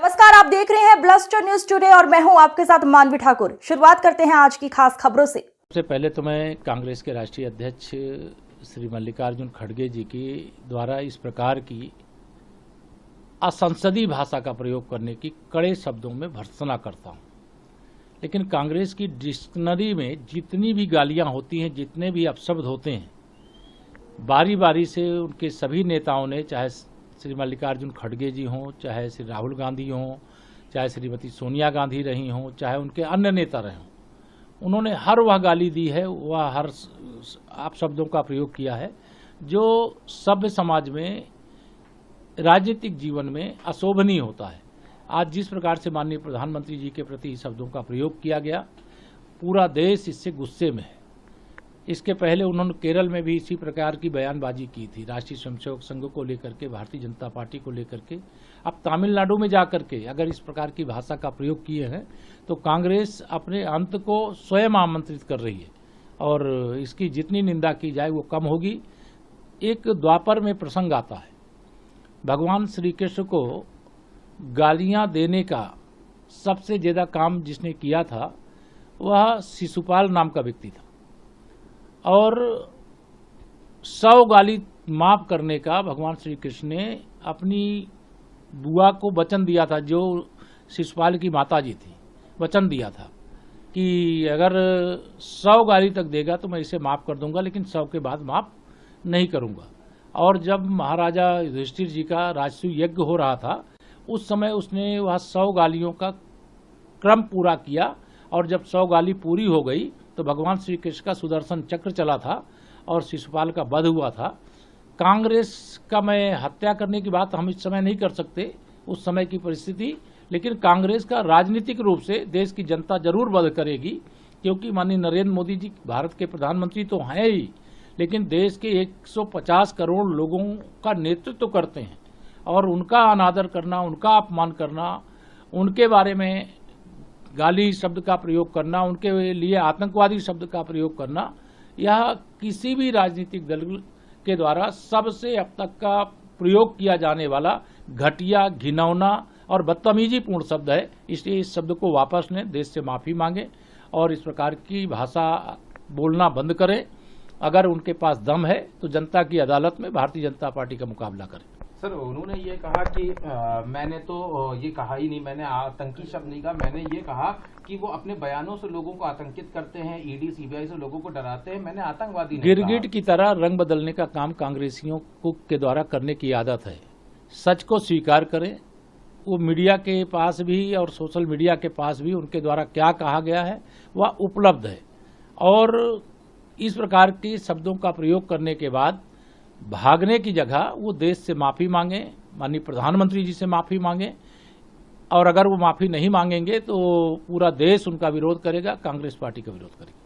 नमस्कार, आप देख रहे हैं ब्लस्टर न्यूज टुडे और मैं हूं आपके साथ मानवी ठाकुर। शुरुआत करते हैं आज की खास खबरों से। सबसे पहले तो मैं कांग्रेस के राष्ट्रीय अध्यक्ष श्री मल्लिकार्जुन खड़गे जी के द्वारा इस प्रकार की असंसदीय भाषा का प्रयोग करने की कड़े शब्दों में भर्त्सना करता हूं। लेकिन कांग्रेस की डिक्शनरी में जितनी भी गालियां होती हैं, जितने भी अपशब्द होते हैं, बारी बारी से उनके सभी नेताओं ने, चाहे श्री मल्लिकार्जुन खड़गे जी हों, चाहे श्री राहुल गांधी हों, चाहे श्रीमती सोनिया गांधी रही हों, चाहे उनके अन्य नेता रहे हों, उन्होंने हर वह गाली दी है, वह हर अपशब्दों का प्रयोग किया है जो सभ्य समाज में, राजनीतिक जीवन में अशोभनीय होता है। आज जिस प्रकार से माननीय प्रधानमंत्री जी के प्रति शब्दों का प्रयोग किया गया, पूरा देश इससे गुस्से में है। इसके पहले उन्होंने केरल में भी इसी प्रकार की बयानबाजी की थी, राष्ट्रीय स्वयंसेवक संघ को लेकर के, भारतीय जनता पार्टी को लेकर के। अब तमिलनाडु में जाकर के अगर इस प्रकार की भाषा का प्रयोग किए हैं तो कांग्रेस अपने अंत को स्वयं आमंत्रित कर रही है और इसकी जितनी निंदा की जाए वो कम होगी। एक द्वापर में प्रसंग आता है, भगवान श्री कृष्ण को गालियां देने का सबसे ज्यादा काम जिसने किया था वह शिशुपाल नाम का व्यक्ति था और 100 गाली माफ करने का भगवान श्री कृष्ण ने अपनी बुआ को वचन दिया था, जो शिशुपाल की माता जी थी, वचन दिया था कि अगर 100 गाली तक देगा तो मैं इसे माफ कर दूंगा, लेकिन 100 के बाद माफ नहीं करूंगा। और जब महाराजा युधिष्ठिर जी का राजसूय यज्ञ हो रहा था, उस समय उसने वह 100 गालियों का क्रम पूरा किया और जब 100 गाली पूरी हो गई तो भगवान श्री कृष्ण का सुदर्शन चक्र चला था और शिशुपाल का वध हुआ था। कांग्रेस का मैं हत्या करने की बात हम इस समय नहीं कर सकते, उस समय की परिस्थिति, लेकिन कांग्रेस का राजनीतिक रूप से देश की जनता जरूर वध करेगी, क्योंकि माननीय नरेंद्र मोदी जी भारत के प्रधानमंत्री तो हैं ही, लेकिन देश के 150 करोड़ लोगों का नेतृत्व करते हैं और उनका अनादर करना, उनका अपमान करना, उनके बारे में गाली शब्द का प्रयोग करना, उनके लिए आतंकवादी शब्द का प्रयोग करना, यह किसी भी राजनीतिक दल के द्वारा सबसे अब तक का प्रयोग किया जाने वाला घटिया, घिनौना और बदतमीजी पूर्ण शब्द है। इसलिए इस शब्द को वापस लें, देश से माफी मांगे और इस प्रकार की भाषा बोलना बंद करें। अगर उनके पास दम है तो जनता की अदालत में भारतीय जनता पार्टी का मुकाबला करें। सर, उन्होंने ये कहा कि मैंने तो ये कहा ही नहीं, मैंने आतंकी शब्द नहीं कहा, मैंने ये कहा कि वो अपने बयानों से लोगों को आतंकित करते हैं, ईडी सीबीआई से लोगों को डराते हैं, मैंने आतंकवादी नहीं कहा। गिरगिट की तरह रंग बदलने का काम कांग्रेसियों के द्वारा करने की आदत है। सच को स्वीकार करें। वो मीडिया के पास भी और सोशल मीडिया के पास भी उनके द्वारा क्या कहा गया है वह उपलब्ध है और इस प्रकार के शब्दों का प्रयोग करने के बाद भागने की जगह वो देश से माफी मांगे, माननीय प्रधानमंत्री जी से माफी मांगे, और अगर वो माफी नहीं मांगेंगे तो पूरा देश उनका विरोध करेगा, कांग्रेस पार्टी का विरोध करेगा।